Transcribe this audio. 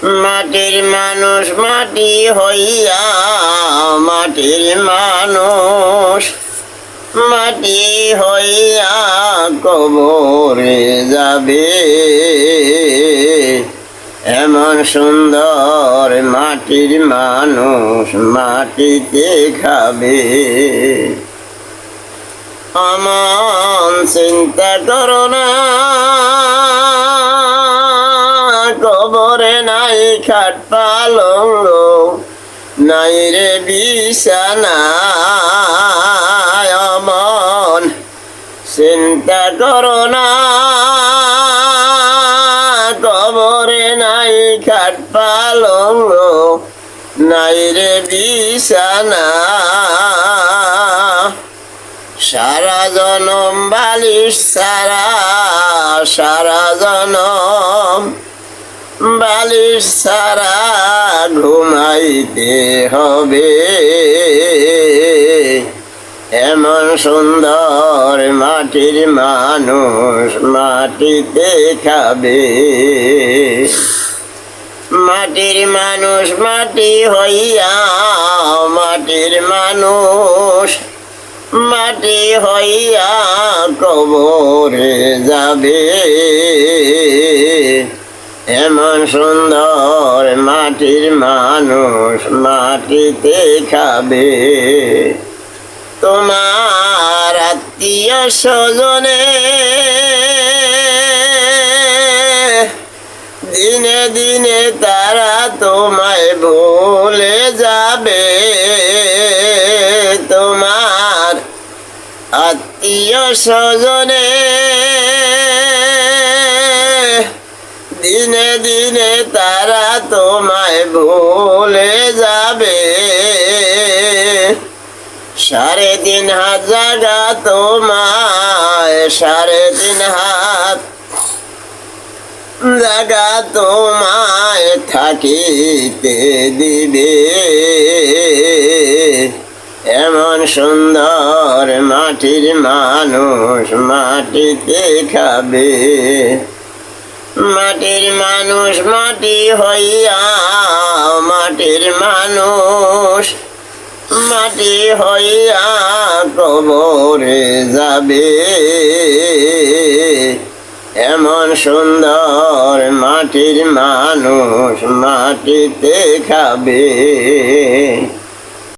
মাটির মানুষ মাটি হইয়া, মাটির মানুষ মাটি হইয়া কবরে যাবে। এমন সুন্দর মাটির মানুষ মাটিতে খাবে। অমন চিন্তা করো না, কবরে নাই খাট পালঙ্গ, নাই রে বিছানা। অমন চিন্তা করো না, কবরে নাই খাট পালঙ্গ, নাই রে বিছানা। সারা জনম বালিশ ছাড়া, সারা জনম বালিশ ছাড়া ঘুমাইতে হবে। এমন সুন্দর মাটির মানুষ মাটিতে খাবে। মাটির মানুষ মাটি হইয়া, মাটির মানুষ মাটি হইয়া কবরে যাবে। এমন সুন্দর মাটির মানুষ মাটিতে খাবে। তোমার আত্মীয় স্বজনে দিনে দিনে তারা তোমায় ভুলে যাবে। তোমার আত্মীয় স্বজনে দিনে দিনে তারা তোমায় ভুলে যাবে। 3.5 হাত জায়গা তোমায়, 3.5 হাত জায়গা তোমায় থাকিতে দিবে। এমন সুন্দর মাটির মানুষ মাটিতে খাবে। মাটির মানুষ মাটি হইয়া, মাটির মানুষ মাটি হইয়া কবরে যাবে। এমন সুন্দর মাটির মানুষ মাটিতে খাবে।